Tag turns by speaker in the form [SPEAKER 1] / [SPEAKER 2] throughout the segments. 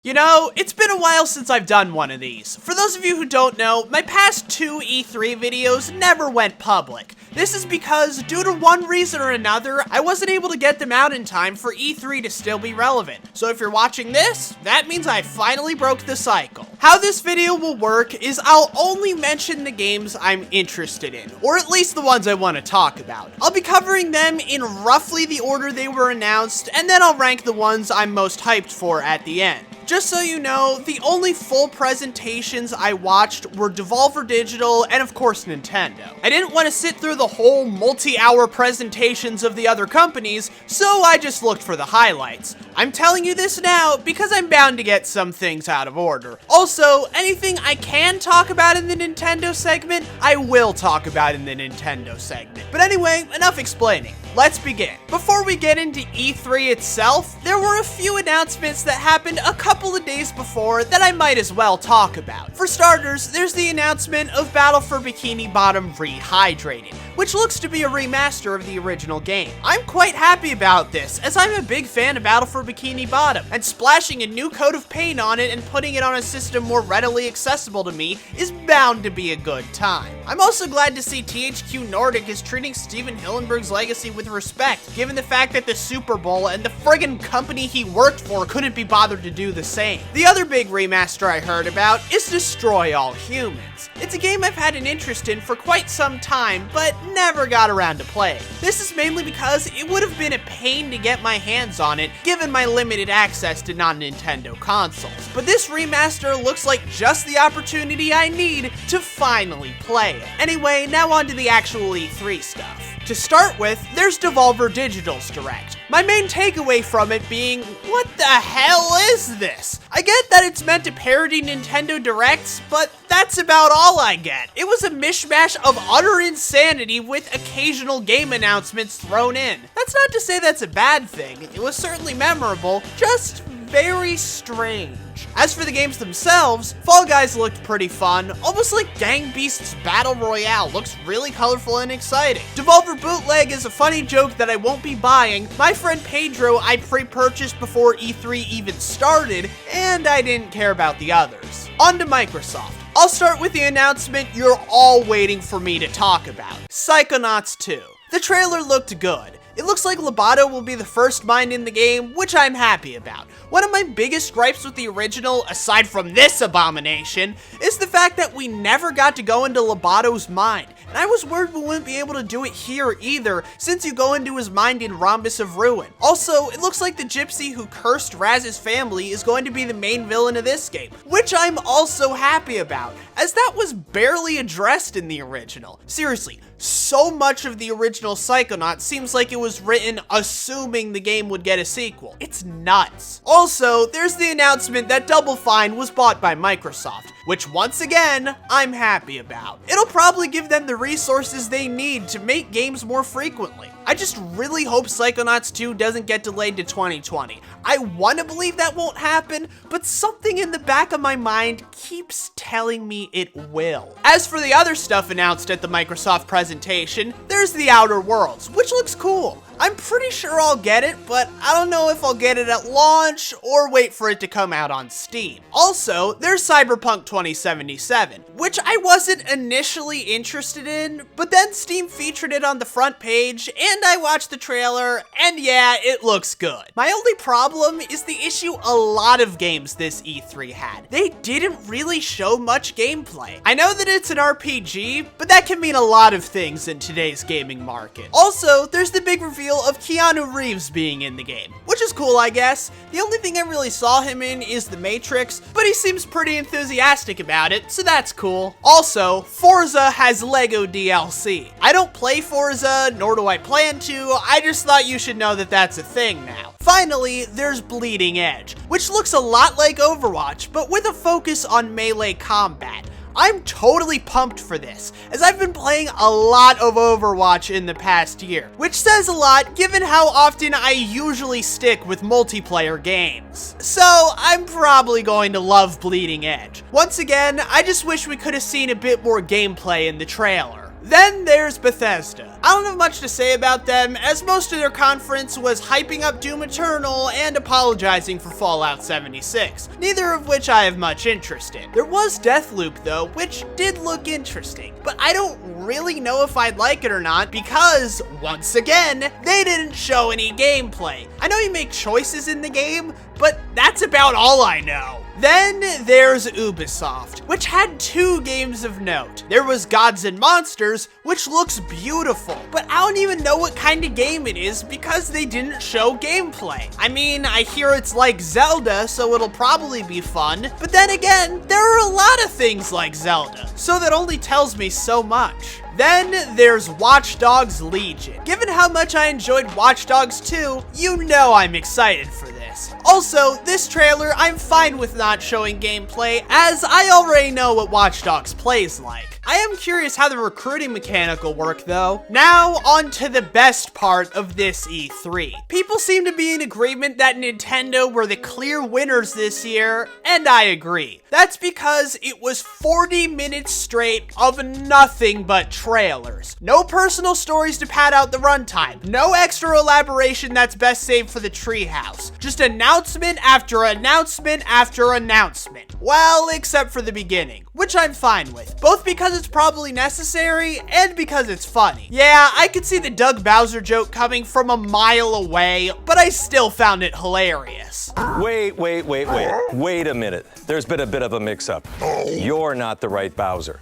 [SPEAKER 1] You know, it's been a while since I've done one of these. For those of you who don't know, my past two E3 videos never went public. This is because, due to one reason or another, I wasn't able to get them out in time for E3 to still be relevant. So if you're watching this, that means I finally broke the cycle. How this video will work is I'll only mention the games I'm interested in, or at least the ones I want to talk about. I'll be covering them in roughly the order they were announced, and then I'll rank the ones I'm most hyped for at the end. Just so you know, the only full presentations I watched were Devolver Digital and of course Nintendo. I didn't want to sit through the whole multi-hour presentations of the other companies, so I just looked for the highlights. I'm telling you this now because I'm bound to get some things out of order. Also, anything I can talk about in the Nintendo segment, I will talk about in the Nintendo segment. But anyway, enough explaining. Let's begin. Before we get into E3 itself, there were a few announcements that happened a couple of days before that I might as well talk about. For starters, there's the announcement of Battle for Bikini Bottom Rehydrated, which looks to be a remaster of the original game. I'm quite happy about this, as I'm a big fan of Battle for Bikini Bottom, and splashing a new coat of paint on it and putting it on a system more readily accessible to me is bound to be a good time. I'm also glad to see THQ Nordic is treating Steven Hillenburg's legacy with respect, given the fact that the Super Bowl and the friggin' company he worked for couldn't be bothered to do the same. The other big remaster I heard about is Destroy All Humans. It's a game I've had an interest in for quite some time, but never got around to playing. This is mainly because it would have been a pain to get my hands on it, given my limited access to non-Nintendo consoles. But this remaster looks like just the opportunity I need to finally play it. Anyway, now on to the actual E3 stuff. To start with, there's Devolver Digital's Direct. My main takeaway from it being, what the hell is this? I get that it's meant to parody Nintendo Directs, but that's about all I get. It was a mishmash of utter insanity with occasional game announcements thrown in. That's not to say that's a bad thing. It was certainly memorable, just very strange. As for the games themselves, Fall Guys looked pretty fun, almost like Gang Beasts Battle Royale. Looks really colorful and exciting. Devolver Bootleg is a funny joke that I won't be buying. My friend Pedro I pre-purchased before E3 even started, and I didn't care about the others. On to Microsoft. I'll start with the announcement you're all waiting for me to talk about. Psychonauts 2. The trailer looked good. It looks like Lobato will be the first mind in the game, which I'm happy about. One of my biggest gripes with the original, aside from this abomination, is the fact that we never got to go into Lobato's mind. And I was worried we wouldn't be able to do it here either, since you go into his mind in Rhombus of Ruin. Also, it looks like the gypsy who cursed Raz's family is going to be the main villain of this game, which I'm also happy about, as that was barely addressed in the original. Seriously, so much of the original Psychonauts seems like it was written assuming the game would get a sequel. It's nuts. Also, there's the announcement that Double Fine was bought by Microsoft, which once again, I'm happy about. It'll probably give them the resources they need to make games more frequently. I just really hope Psychonauts 2 doesn't get delayed to 2020. I want to believe that won't happen, but something in the back of my mind keeps telling me it will. As for the other stuff announced at the Microsoft presentation, there's The Outer Worlds, which looks cool. I'm pretty sure I'll get it, but I don't know if I'll get it at launch or wait for it to come out on Steam. Also, there's Cyberpunk 2077, which I wasn't initially interested in, but then Steam featured it on the front page, and I watched the trailer, and yeah, it looks good. My only problem is the issue a lot of games this E3 had. They didn't really show much gameplay. I know that it's an RPG, but that can mean a lot of things in today's gaming market. Also, there's the big reveal of Keanu Reeves being in the game, which is cool, I guess. The only thing I really saw him in is The Matrix, but he seems pretty enthusiastic about it, so that's cool. Also, Forza has Lego DLC. I don't play Forza, nor do I plan to. I just thought you should know that that's a thing now. Finally, there's Bleeding Edge, which looks a lot like Overwatch, but with a focus on melee combat. I'm totally pumped for this, as I've been playing a lot of Overwatch in the past year, which says a lot given how often I usually stick with multiplayer games. So I'm probably going to love Bleeding Edge. Once again, I just wish we could have seen a bit more gameplay in the trailer. Then there's Bethesda. I don't have much to say about them, as most of their conference was hyping up Doom Eternal and apologizing for Fallout 76, neither of which I have much interest in. There was Deathloop though, which did look interesting, but I don't really know if I'd like it or not because, once again, they didn't show any gameplay. I know you make choices in the game, but that's about all I know. Then there's Ubisoft, which had 2 games of note. There was Gods and Monsters, which looks beautiful, but I don't even know what kind of game it is because they didn't show gameplay. I mean, I hear it's like Zelda, so it'll probably be fun, but then again, there are a lot of things like Zelda, so that only tells me so much. Then there's Watch Dogs Legion. Given how much I enjoyed Watch Dogs 2, you know I'm excited for this. Also, this trailer I'm fine with not showing gameplay, as I already know what Watch Dogs plays like. I am curious how the recruiting mechanic will work though. Now, on to the best part of this E3. People seem to be in agreement that Nintendo were the clear winners this year, and I agree. That's because it was 40 minutes straight of nothing but trailers. No personal stories to pad out the runtime. No extra elaboration that's best saved for the treehouse. Just announcement after announcement after announcement. Well, except for the beginning, which I'm fine with, both because it's probably necessary and because it's funny. Yeah, I could see the Doug Bowser joke coming from a mile away, but I still found it hilarious.
[SPEAKER 2] Wait a minute. There's been a bit of a mix-up. You're not the right Bowser.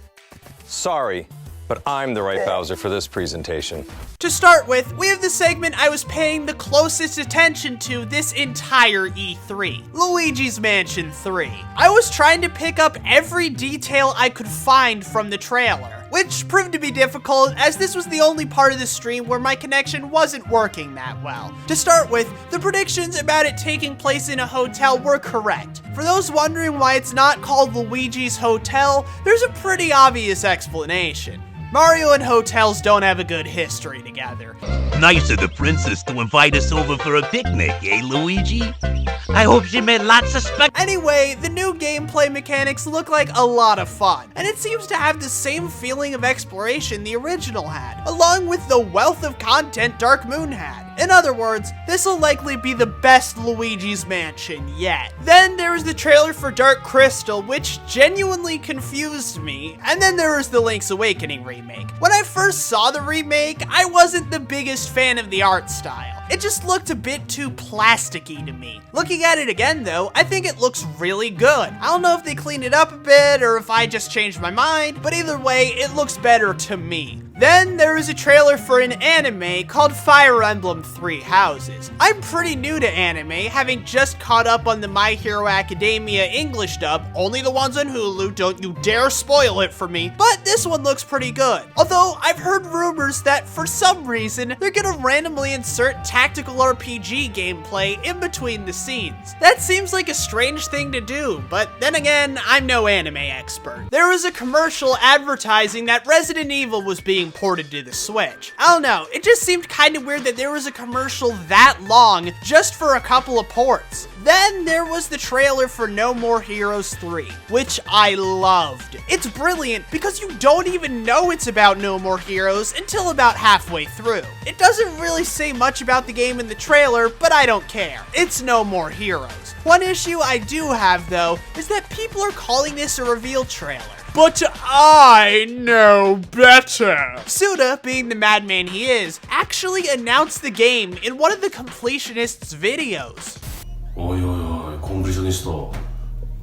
[SPEAKER 2] Sorry, but I'm the right Bowser for this presentation.
[SPEAKER 1] To start with, we have the segment I was paying the closest attention to this entire E3, Luigi's Mansion 3. I was trying to pick up every detail I could find from the trailer, which proved to be difficult as this was the only part of the stream where my connection wasn't working that well. To start with, the predictions about it taking place in a hotel were correct. For those wondering why it's not called Luigi's Hotel, there's a pretty obvious explanation. Mario and hotels don't have a good history together.
[SPEAKER 3] Nice of the princess to invite us over for a picnic, eh, Luigi? I hope she made lots of
[SPEAKER 1] Anyway, the new gameplay mechanics look like a lot of fun, and it seems to have the same feeling of exploration the original had, along with the wealth of content Dark Moon had. In other words, this will likely be the best Luigi's Mansion yet. Then there was the trailer for Dark Crystal, which genuinely confused me, and then there was the Link's Awakening remake. When I first saw the remake, I wasn't the biggest fan of the art style. It just looked a bit too plasticky to me. Looking at it again though, I think it looks really good. I don't know if they cleaned it up a bit or if I just changed my mind, but either way, it looks better to me. Then there is a trailer for an anime called Fire Emblem Three Houses. I'm pretty new to anime, having just caught up on the My Hero Academia English dub, only the ones on Hulu, don't you dare spoil it for me, but this one looks pretty good. Although I've heard rumors that for some reason, they're gonna randomly insert tactical RPG gameplay in between the scenes. That seems like a strange thing to do, but then again, I'm no anime expert. There was a commercial advertising that Resident Evil was being ported to the Switch. I don't know, it just seemed kind of weird that there was a commercial that long just for a couple of ports. Then there was the trailer for No More Heroes 3, which I loved. It's brilliant because you don't even know it's about No More Heroes until about halfway through. It doesn't really say much about the game in the trailer, but I don't care. It's No More Heroes. One issue I do have though is that people are calling this a reveal trailer. But I know better. Suda, being the madman he is, actually announced the game in one of the completionist's videos.
[SPEAKER 4] おいおいおい、コンプリーショニスト。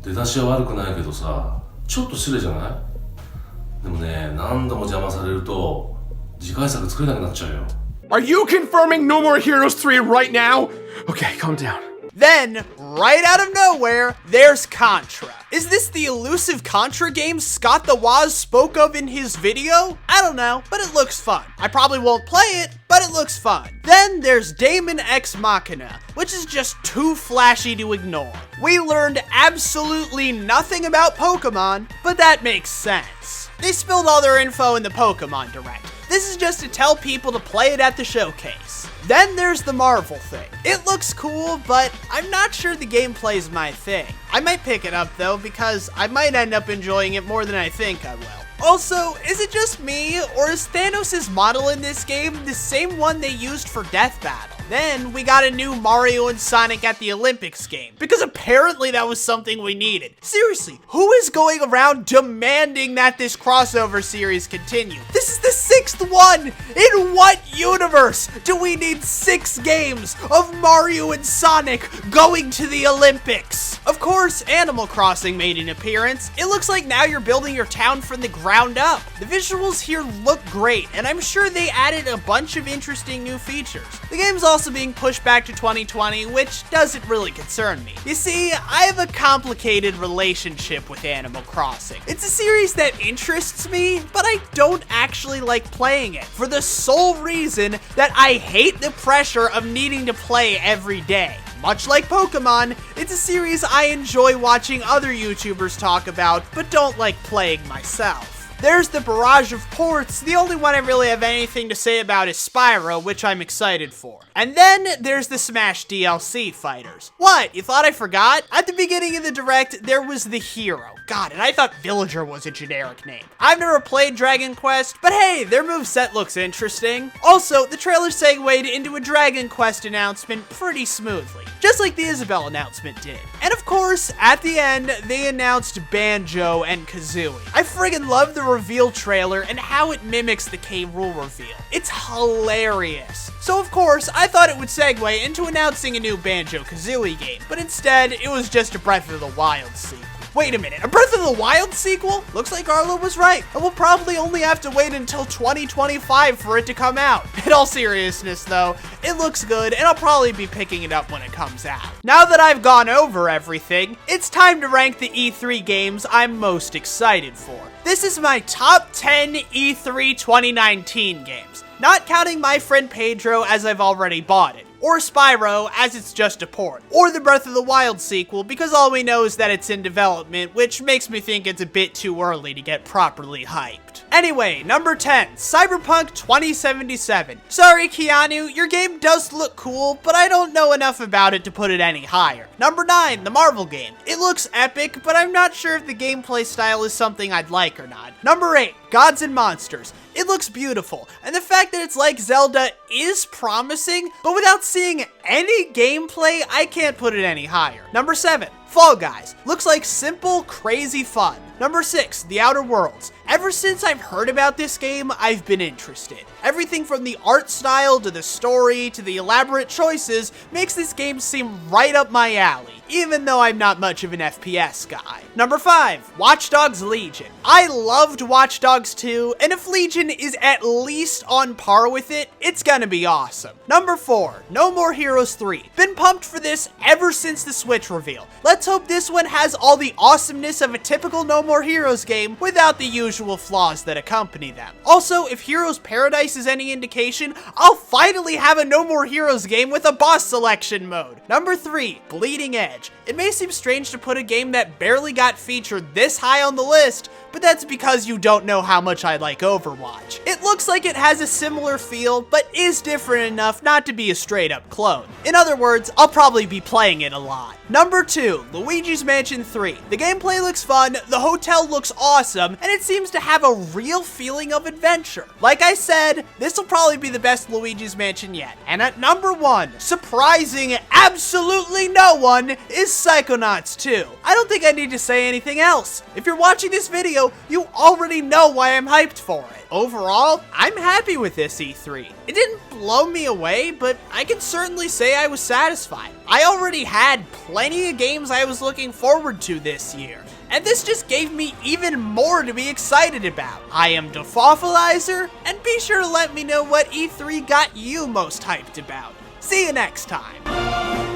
[SPEAKER 4] 出だしは悪くないけどさ、ちょっと失礼じゃない？でもね、何度も邪魔されると次回作作れなくなっちゃうよ。
[SPEAKER 5] Are you confirming No More Heroes 3 right now? Okay, calm down.
[SPEAKER 1] Then, right out of nowhere, there's Contra. Is this the elusive Contra game Scott the Woz spoke of in his video? I don't know, but it looks fun. I probably won't play it, but it looks fun. Then there's Daemon X Machina, which is just too flashy to ignore. We learned absolutely nothing about Pokemon, but that makes sense. They spilled all their info in the Pokemon Direct. This is just to tell people to play it at the showcase. Then there's the Marvel thing. It looks cool, but I'm not sure the gameplay is my thing. I might pick it up though, because I might end up enjoying it more than I think I will. Also, is it just me, or is Thanos' model in this game the same one they used for Death Battle? Then we got a new Mario and Sonic at the Olympics game, because apparently that was something we needed. Seriously, who is going around demanding that this crossover series continue? This is the 6th one! In what universe do we need 6 games of Mario and Sonic going to the Olympics? Of course, Animal Crossing made an appearance. It looks like now you're building your town from the ground up. The visuals here look great, and I'm sure they added a bunch of interesting new features. The game's also being pushed back to 2020, which doesn't really concern me. You see, I have a complicated relationship with Animal Crossing. It's a series that interests me, but I don't actually like playing it, for the sole reason that I hate the pressure of needing to play every day. Much like Pokemon, it's a series I enjoy watching other YouTubers talk about, but don't like playing myself. There's the barrage of ports. The only one I really have anything to say about is Spyro, which I'm excited for. And then there's the Smash DLC fighters. What, you thought I forgot? At the beginning of the Direct, there was the Hero. God, and I thought Villager was a generic name. I've never played Dragon Quest, but hey, their moveset looks interesting. Also, the trailer segued into a Dragon Quest announcement pretty smoothly, just like the Isabelle announcement did. And of course, at the end, they announced Banjo and Kazooie. I friggin' love the reveal trailer and how it mimics the K. Rool reveal. It's hilarious. So of course, I thought it would segue into announcing a new Banjo-Kazooie game, but instead, it was just a Breath of the Wild sequel. Wait a minute, a Breath of the Wild sequel? Looks like Arlo was right, and we'll probably only have to wait until 2025 for it to come out. In all seriousness though, it looks good, and I'll probably be picking it up when it comes out. Now that I've gone over everything, it's time to rank the E3 games I'm most excited for. This is my top 10 E3 2019 games, not counting My Friend Pedro as I've already bought it, or Spyro as it's just a port, or the Breath of the Wild sequel because all we know is that it's in development, which makes me think it's a bit too early to get properly hyped. Anyway, number 10, Cyberpunk 2077. Sorry Keanu, your game does look cool, but I don't know enough about it to put it any higher. Number 9, the Marvel game. It looks epic, but I'm not sure if the gameplay style is something I'd like or not. Number 8, Gods and Monsters. It looks beautiful, and the fact that it's like Zelda is promising, but without seeing any gameplay, I can't put it any higher. Number 7, Fall Guys. Looks like simple, crazy fun. Number 6, The Outer Worlds. Ever since I've heard about this game, I've been interested. Everything from the art style to the story to the elaborate choices makes this game seem right up my alley, even though I'm not much of an FPS guy. Number 5, Watch Dogs Legion. I loved Watch Dogs 2, and if Legion is at least on par with it, it's gonna be awesome. Number 4, No More Heroes 3. Been pumped for this ever since the Switch reveal. Let's hope this one has all the awesomeness of a typical No More Heroes game without the usual flaws that accompany them. Also, if Heroes Paradise is any indication, I'll finally have a No More Heroes game with a boss selection mode. Number 3, Bleeding Edge. It may seem strange to put a game that barely got featured this high on the list, but that's because you don't know how much I like Overwatch. It looks like it has a similar feel, but is different enough not to be a straight up clone. In other words, I'll probably be playing it a lot. Number 2, Luigi's Mansion 3. The gameplay looks fun, the hotel looks awesome, and it seems to have a real feeling of adventure. Like I said, this will probably be the best Luigi's Mansion yet. And at number 1, surprising absolutely no one, is Psychonauts 2. I don't think I need to say anything else. If you're watching this video, you already know why I'm hyped for it. Overall, I'm happy with this E3. It didn't blow me away, but I can certainly say I was satisfied. I already had plenty of games I was looking forward to this year, and this just gave me even more to be excited about. I am Defaufalizer, and be sure to let me know what E3 got you most hyped about. See you next time.